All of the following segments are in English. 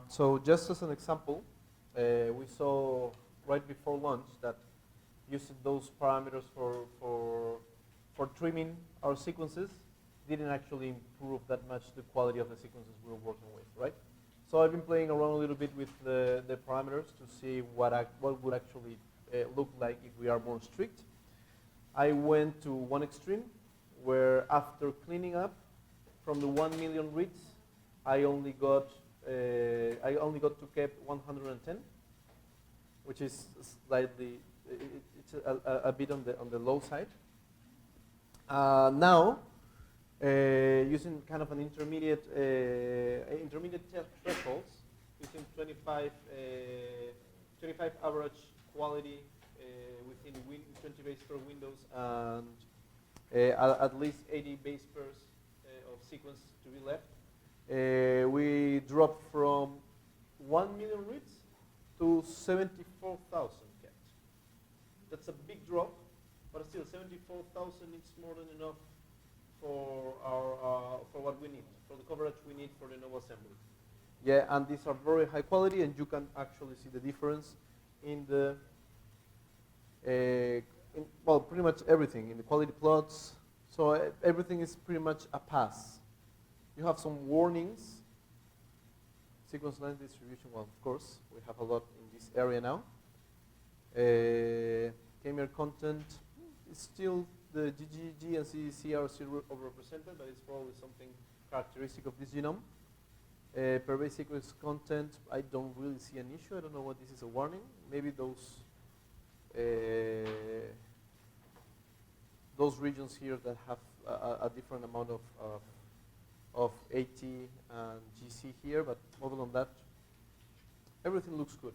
So just as an example, we saw right before lunch that using those parameters for trimming our sequences didn't actually improve that much the quality of the sequences we were working with, right? So I've been playing around a little bit with the parameters to see what would actually look like if we are more strict. I went to one extreme where after cleaning up from the 1 million reads, I only got to keep 110, which is slightly, it's a bit on the low side. Now, using kind of an intermediate thresholds, using 25 average quality within 20 base pair windows and at least 80 base pairs of sequence to be left, we dropped from 1 million reads to 74,000 kept. That's a big drop, but still 74,000 is more than enough for what we need, for the coverage we need for the nova assembly. Yeah, and these are very high quality, and you can actually see the difference in the well, pretty much everything in the quality plots. So everything is pretty much a pass. You have some warnings. Sequence length distribution, well, of course, we have a lot in this area now. Kmer content is still the GGG and CDC are still overrepresented, but it's probably something characteristic of this genome. Per base sequence content, I don't really see an issue. I don't know what this is a warning. Maybe those regions here that have a different amount of AT and GC here, but other than that, everything looks good.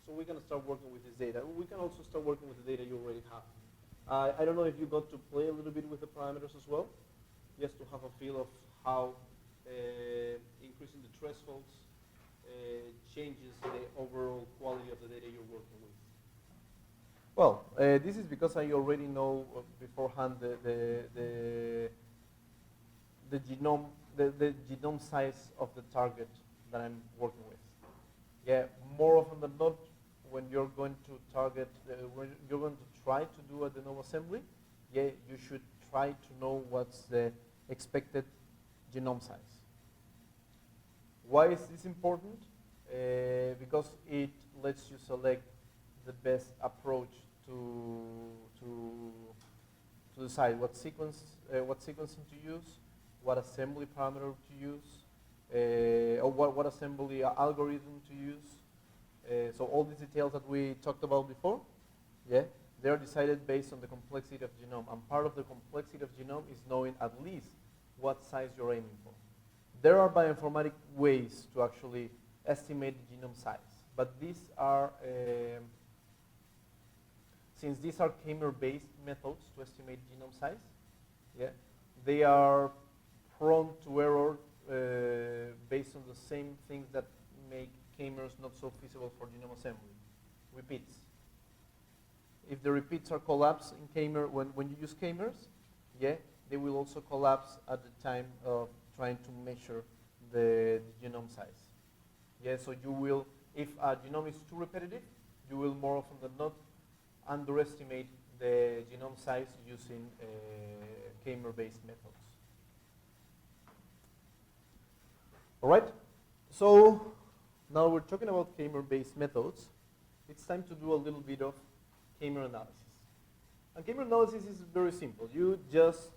So we're going to start working with this data. We can also start working with the data you already have. I don't know if you got to play a little bit with the parameters as well, just to have a feel of how increasing the thresholds changes the overall quality of the data you're working with. Well, this is because I already know beforehand the genome size of the target that I'm working with. Yeah, more often than not, when you're going to target, when you're going to try to do a de novo assembly, yeah, you should try to know what's the expected genome size. Why is this important? Because it lets you select the best approach to decide what sequencing to use, what assembly parameter to use, or what assembly algorithm to use. So all these details that we talked about before, yeah, they are decided based on the complexity of genome. And part of the complexity of genome is knowing at least what size you're aiming for. There are bioinformatic ways to actually estimate the genome size, but these are, since these are Kmer-based methods to estimate genome size, yeah, they are prone to error based on the same things that make Kmers not so feasible for genome assembly. Repeats. If the repeats are collapsed in Kmer, when you use Kmers, yeah, they will also collapse at the time of trying to measure the genome size. Yeah, so you will, if a genome is too repetitive, you will more often than not underestimate the genome size using Kmer-based methods. All right, so now we're talking about Kmer-based methods. It's time to do a little bit of Kmer analysis. And Kmer analysis is very simple. You just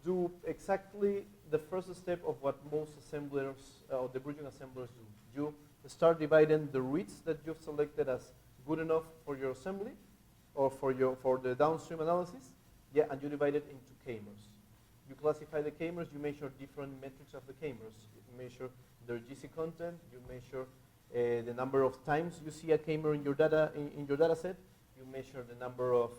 do exactly the first step of what most assemblers or the bridging assemblers do. You start dividing the reads that you've selected as good enough for your assembly or for the downstream analysis, yeah, and you divide it into Kmers. You classify the Kmers, you measure different metrics of the Kmers. You measure their GC content, you measure the number of times you see a Kmer in your data set, you measure the number of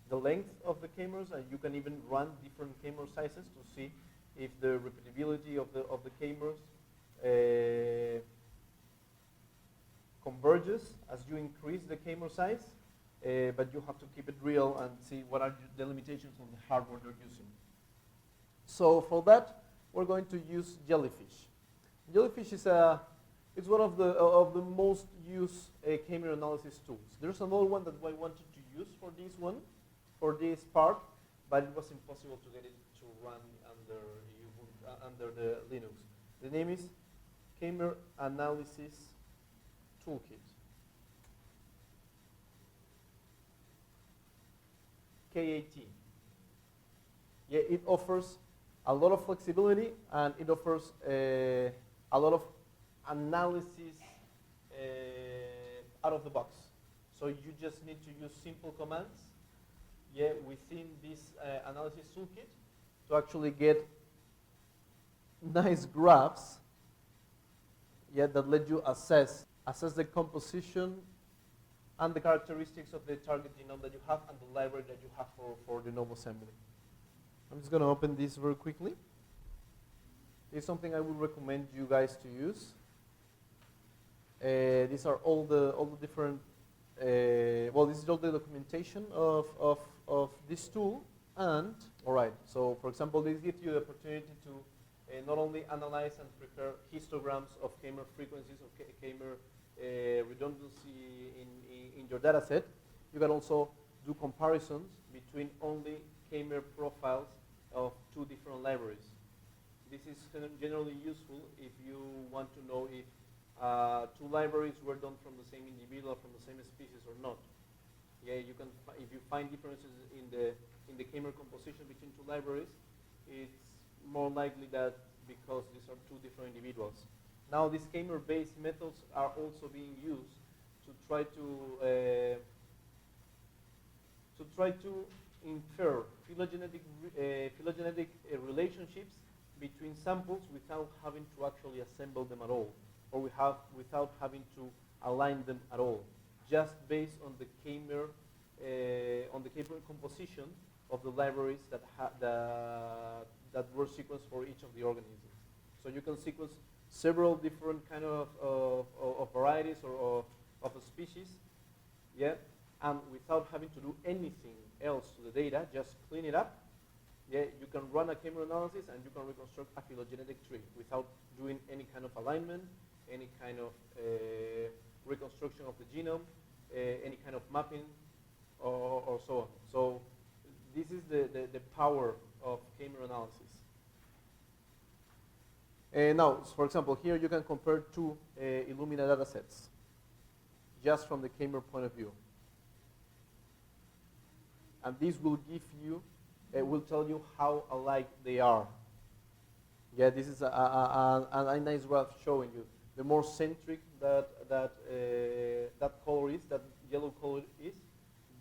the length of the Kmers, and you can even run different Kmer sizes to see if the repeatability of the Kmers converges as you increase the Kmer size, but you have to keep it real and see what are the limitations of the hardware you're using. So for that, we're going to use Jellyfish. Jellyfish is it's one of the most used Kmer analysis tools. There's another one that I wanted to use for this one, for this part, but it was impossible to get it to run under the Linux. The name is Kmer Analysis Toolkit. KAT. Yeah, it offers a lot of flexibility and it offers a lot of analysis out of the box. So you just need to use simple commands, yeah, within this analysis toolkit to actually get nice graphs, yeah, that let you assess the composition and the characteristics of the target genome that you have and the library that you have for the genome assembly. I'm just going to open this very quickly. It's something I would recommend you guys to use. These are all the different. Well, this is all the documentation of this tool. And all right, so for example, this gives you the opportunity to not only analyze and prepare histograms of Kmer frequencies of Kmer redundancy in your data set. You can also do comparisons between only Kmer profiles of two different libraries. This is generally useful if you want to know if two libraries were done from the same individual, from the same species or not. Yeah, you can if you find differences in the Kmer composition between two libraries, it's more likely that because these are two different individuals. Now, these Kmer-based methods are also being used to try to infer phylogenetic relationships between samples without having to actually assemble them at all, or without having to align them at all, just based on the Kmer composition of the libraries that were sequenced for each of the organisms. So you can sequence several different kind of varieties or of a species, yeah, and without having to do anything else to the data, just clean it up. Yeah, you can run a Kmer analysis and you can reconstruct a phylogenetic tree without doing any kind of alignment, any kind of reconstruction of the genome, any kind of mapping, or so on. So this is the power of Kmer analysis. Now, for example, here you can compare two Illumina data sets just from the Kmer point of view. And this will give you, will tell you how alike they are. Yeah, this is a nice graph showing you. The more centric that color is, that yellow color is,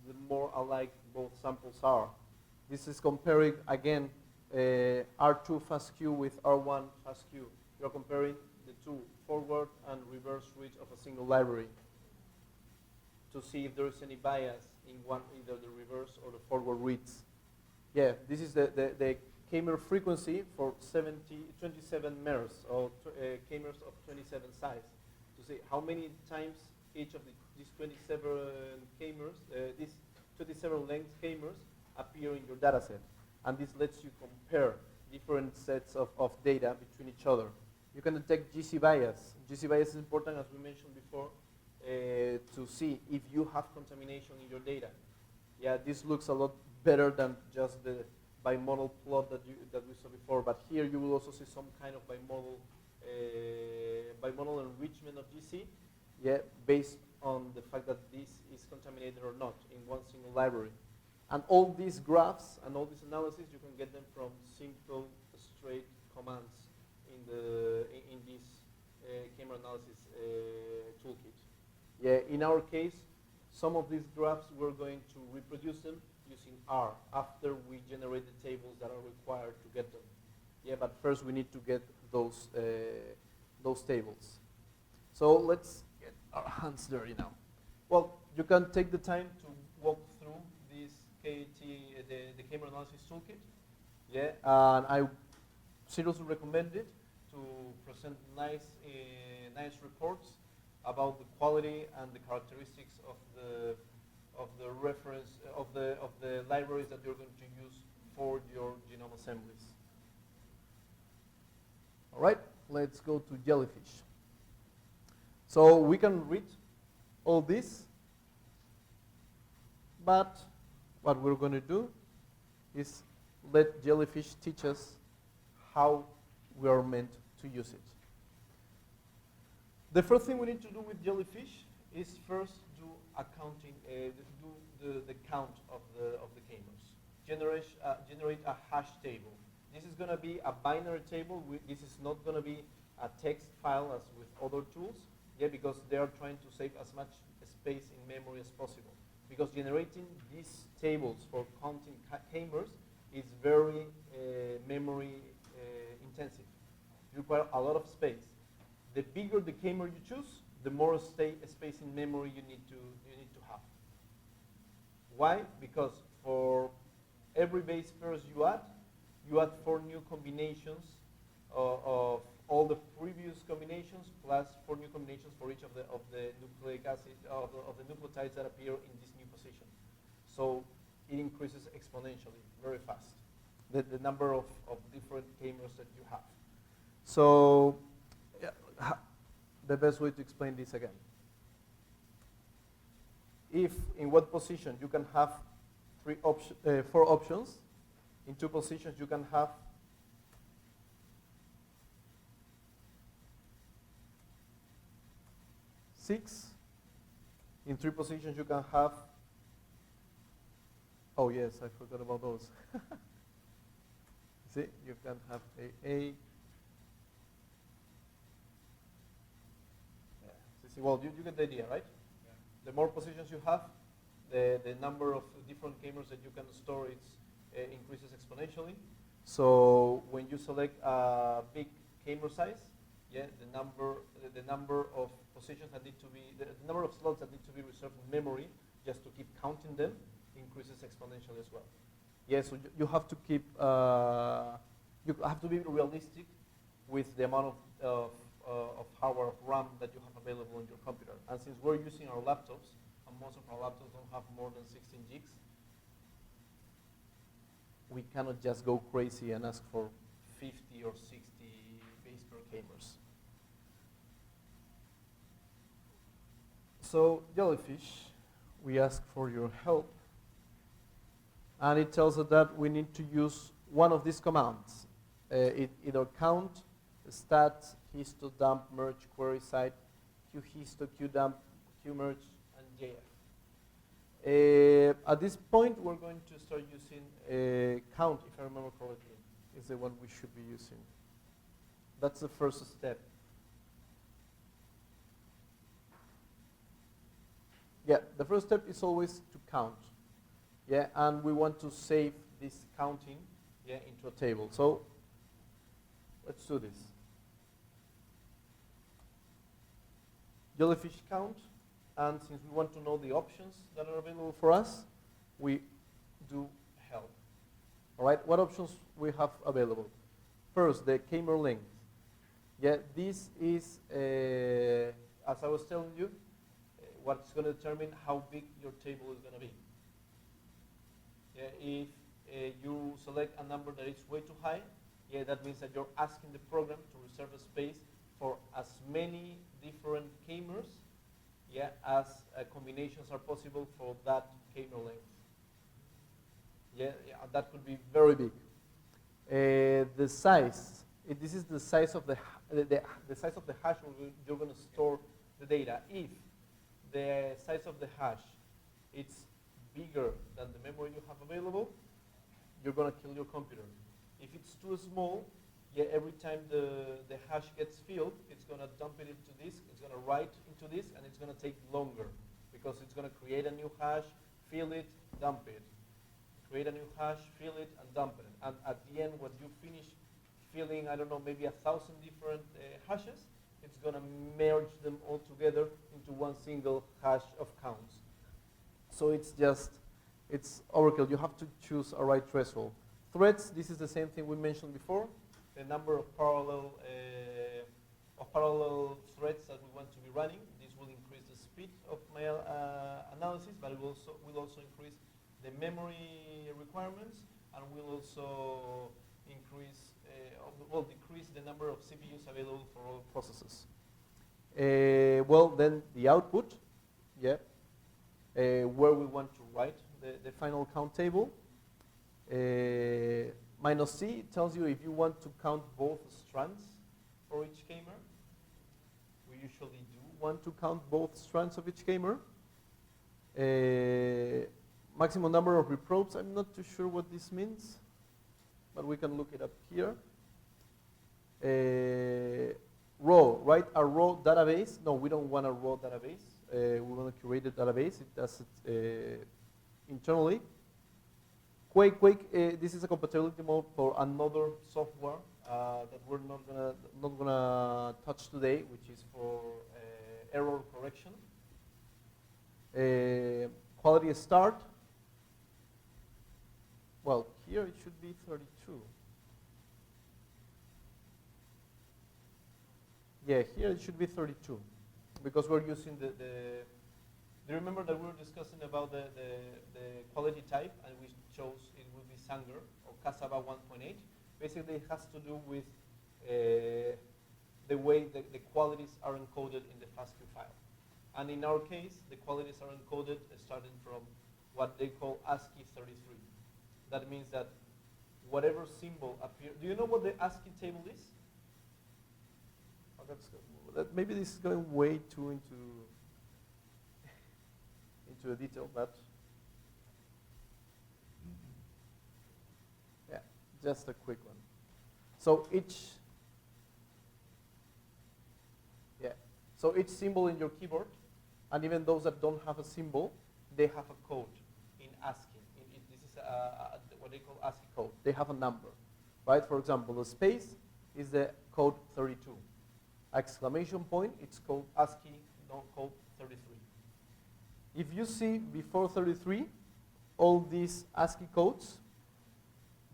the more alike both samples are. This is comparing, again, R2 FASTQ with R1 FASTQ. You're comparing the two forward and reverse reads of a single library to see if there is any bias in either the reverse or the forward reads. Yeah, this is the Kmer frequency for 27 MERS, or Kmers of 27 size, to see how many times each of these 27 Kmers, these 27 length Kmers appear in your data set. And this lets you compare different sets of data between each other. You can detect GC bias. GC bias is important, as we mentioned before, to see if you have contamination in your data. Yeah, this looks a lot better than just the bimodal plot that we saw before. But here you will also see some kind of bimodal enrichment of GC, yeah, based on the fact that this is contaminated or not in one single library. And all these graphs and all these analysis, you can get them from simple, straight commands in this Kmer analysis toolkit. Yeah, in our case, some of these graphs we're going to reproduce them using R after we generate the tables that are required to get them. Yeah, but first we need to get those tables. So let's get our hands dirty now. Well, you can take the time to walk through this the Kmer analysis toolkit. Yeah, and I seriously recommend it to present nice reports about the quality and the characteristics of the reference of the libraries that you're going to use for your genome assemblies. All right, let's go to Jellyfish. So we can read all this, but what we're going to do is let Jellyfish teach us how we are meant to use it. The first thing we need to do with Jellyfish is first do accounting, do the count of the Kmers. Generate a hash table. This is going to be a binary table. This is not going to be a text file as with other tools, yeah, because they are trying to save as much space in memory as possible. Because generating these tables for counting Kmers is very memory intensive. You require a lot of space. The bigger the Kmer you choose, the more space in memory you need to have. Why? Because for every base pairs you add 4 new combinations of all the previous combinations plus 4 new combinations for each of the nucleic acid of the nucleotides that appear in this new position. So it increases exponentially, very fast, the number of different Kmers that you have. So the best way to explain this again. If in one position you can have 4 options, in 2 positions you can have 6. In 3 positions you can have, oh yes, I forgot about those. See, you can have A. Well, you get the idea, right? Yeah. The more positions you have, the number of different Kmers that you can store increases exponentially. So when you select a big Kmer size, yeah, the number of positions that need to be, the number of slots that need to be reserved in memory, just to keep counting them, increases exponentially as well. Yeah, so you have to keep, you have to be realistic with the amount of hardware, of RAM that you have available on your computer. And since we're using our laptops, and most of our laptops don't have more than 16 gigs, we cannot just go crazy and ask for 50 or 60 base pair Kmers. So Jellyfish, we ask for your help, and it tells us that we need to use one of these commands. Either count, stat, histo, dump, merge, query site, qhisto, qdump, qmerge, and jf. At this point, we're going to start using count, if I remember correctly, is the one we should be using. That's the first step. Yeah, the first step is always to count. Yeah, and we want to save this counting, yeah, into a table. So let's do this. Jellyfish count, and since we want to know the options that are available for us, we do help. All right, what options we have available? First, the Kmer length. Yeah, this is, as I was telling you, what's going to determine how big your table is going to be. Yeah, if you select a number that is way too high, yeah, that means that you're asking the program to reserve a space for as many different Kmers, yeah, as combinations are possible for that Kmer length. Yeah, that could be very big. The size, this is the size of the size of the hash where you're going to store the data. If the size of the hash it's bigger than the memory you have available, you're going to kill your computer. If it's too small, yeah, every time the hash gets filled, it's going to dump it into disk, it's going to write into disk, and it's going to take longer because it's going to create a new hash, fill it, dump it. Create a new hash, fill it, and dump it. And at the end, when you finish filling, I don't know, maybe 1,000 different hashes, it's going to merge them all together into one single hash of counts. So it's overkill. You have to choose a right threshold. Threads, this is the same thing we mentioned before. The number of parallel threads that we want to be running. This will increase the speed of my analysis, but it will also increase the memory requirements, and will also increase well, decrease the number of CPUs available for all processes. Well, then the output, yeah, where we want to write the final count table. Minus C tells you if you want to count both strands for each Kmer. We usually do want to count both strands of each Kmer. Maximum number of reprobes, I'm not too sure what this means, but we can look it up here. Row, write a raw database. No, we don't want a raw database. We want a curated database. It does it internally. Quake, this is a compatibility mode for another software that we're not gonna touch today, which is for error correction. Quality start. Well, here it should be 32. Yeah, here it should be 32 because we're using do you remember that we were discussing about the quality type and we chose it would be Sanger or Cassava 1.8. Basically, it has to do with the way the qualities are encoded in the FASTQ file. And in our case, the qualities are encoded starting from what they call ASCII 33. That means that whatever symbol appears, do you know what the ASCII table is? Maybe this is going way too into a detail, but yeah, just a quick one. So each symbol in your keyboard, and even those that don't have a symbol, they have a code in ASCII. This is what they call ASCII code. They have a number, right? For example, the space is the code 32. Exclamation point, it's called ASCII, code 33. If you see before 33, all these ASCII codes,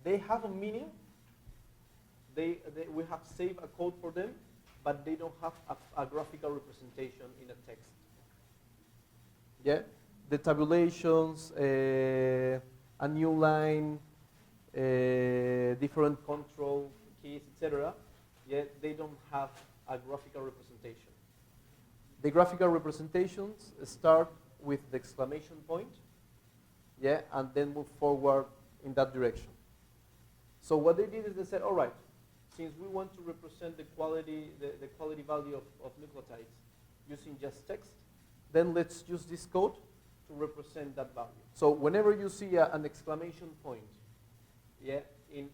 they have a meaning. We have saved a code for them, but they don't have a graphical representation in a text. Yeah, the tabulations, a new line, different control keys, etc. Yeah, they don't have a graphical representation. The graphical representations start with the exclamation point, yeah, and then move forward in that direction. So what they did is they said, all right, since we want to represent the quality value of nucleotides using just text, then let's use this code to represent that value. So whenever you see an exclamation point, yeah, in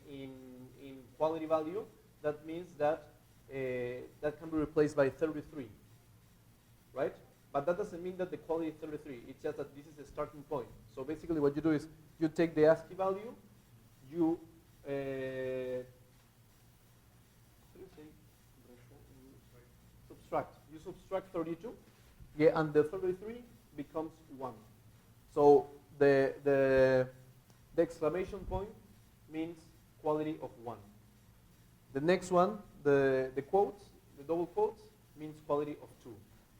quality value, that means that that can be replaced by 33, right? But that doesn't mean that the quality is 33. It's just that this is the starting point. So basically what you do is you take the ASCII value, you subtract. You subtract 32, yeah, and the 33 becomes 1. So the exclamation point means quality of 1. The next one, the quotes, the double quotes, means quality of 2.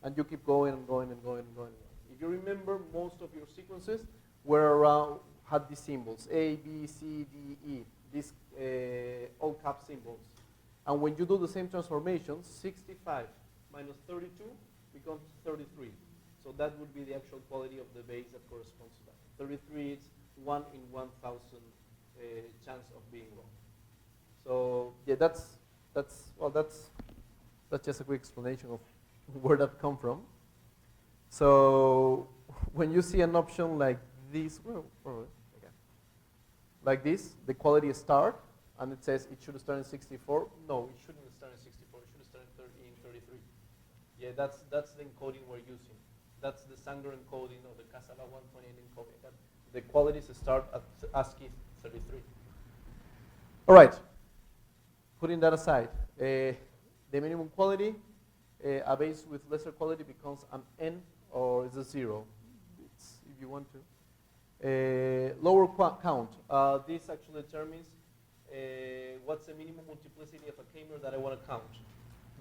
And you keep going and going and going and going. If you remember, most of your sequences had these symbols, A, B, C, D, E, these all cap symbols. And when you do the same transformation, 65 minus 32 becomes 33. So that would be the actual quality of the base that corresponds to that. 33 is 1 in 1,000 chance of being wrong. So yeah, that's just a quick explanation of where that come from. So when you see an option like this, like this, the quality start, and it says it should start in 64. No, it shouldn't start in 64. It should start in 33. Yeah, that's the encoding we're using. That's the Sanger encoding or the Cassava 1.8 encoding. That the qualities start at ASCII 33. All right. Putting that aside, the minimum quality, a base with lesser quality becomes an N or is a 0. It's if you want to. Lower count. This actually determines what's the minimum multiplicity of a Kmer that I want to count.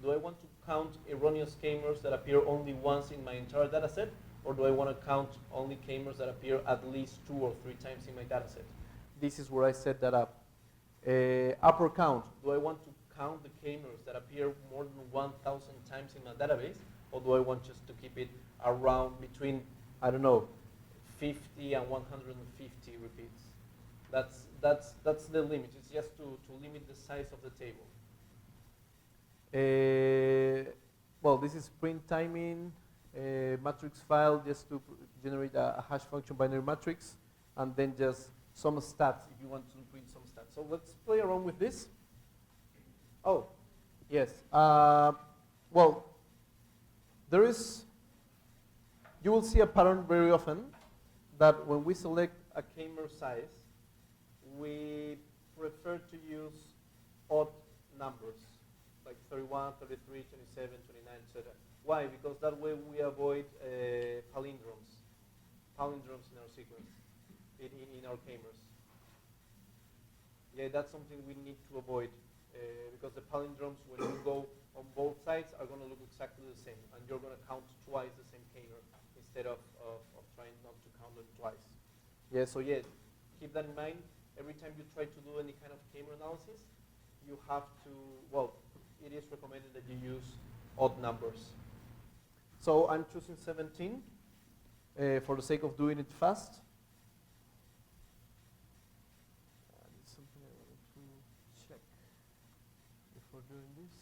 Do I want to count erroneous Kmers that appear only once in my entire data set, or do I want to count only Kmers that appear at least 2 or 3 times in my data set? This is where I set that up. Upper count. Do I want to count the Kmers that appear more than 1,000 times in my database, or do I want just to keep it around between, I don't know, 50 and 150 repeats? That's the limit. It's just to limit the size of the table. Well, this is print timing, matrix file just to generate a hash function binary matrix, and then just some stats if you want to print some stats. So let's play around with this. Oh, yes. Well, you will see a pattern very often that when we select a Kmer size, we prefer to use odd numbers, like 31, 33, 27, 29, etc. Why? Because that way we avoid palindromes in our sequence, in our Kmers. Yeah, that's something we need to avoid because the palindromes, when you go on both sides, are going to look exactly the same, and you're going to count twice the same Kmer instead of trying not to count them twice. Yeah, so yeah, keep that in mind. Every time you try to do any kind of Kmer analysis, you have to, well, it is recommended that you use odd numbers. So I'm choosing 17 for the sake of doing it fast. It's something I wanted to check before doing this.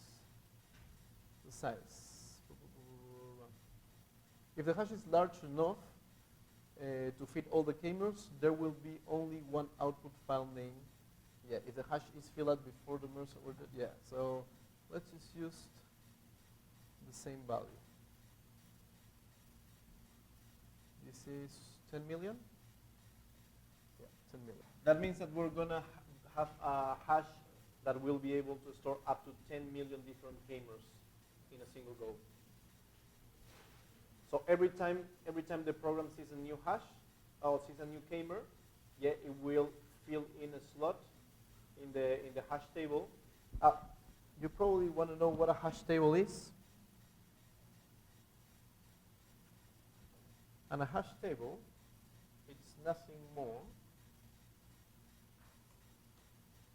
The size. If the hash is large enough to fit all the Kmers, there will be only one output file name. Yeah, if the hash is filled out before the merge order, yeah. So let's just use the same value. This is 10 million? Yeah, 10 million. That means that we're going to have a hash that will be able to store up to 10 million different Kmers in a single go. So every time the program sees a new hash, or sees a new Kmer, yeah, it will fill in a slot in the hash table. You probably want to know what a hash table is. And a hash table, it's nothing more.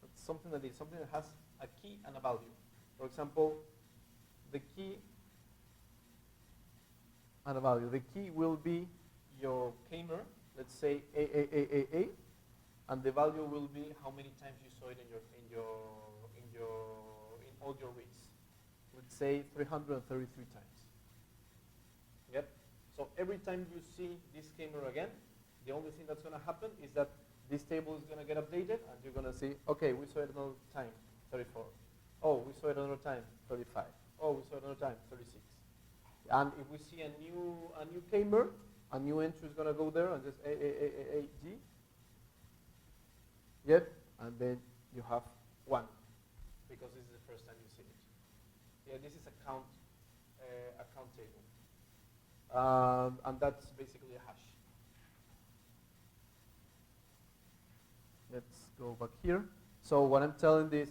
It's something that has a key and a value. For example, the key and a value. The key will be your Kmer, let's say A, and the value will be how many times you saw it in all your reads. Let's say 333 times. Yep. So every time you see this Kmer again, the only thing that's going to happen is that this table is going to get updated, and you're going to see, okay, we saw it another time, 34. Oh, we saw it another time, 35. Oh, we saw it another time, 36. And if we see a new Kmer, a new entry is going to go there and just A, G. Yep, and then you have 1, because this is the first time you see it. Yeah, this is a count table. And that's basically a hash. Let's go back here. So what I'm telling this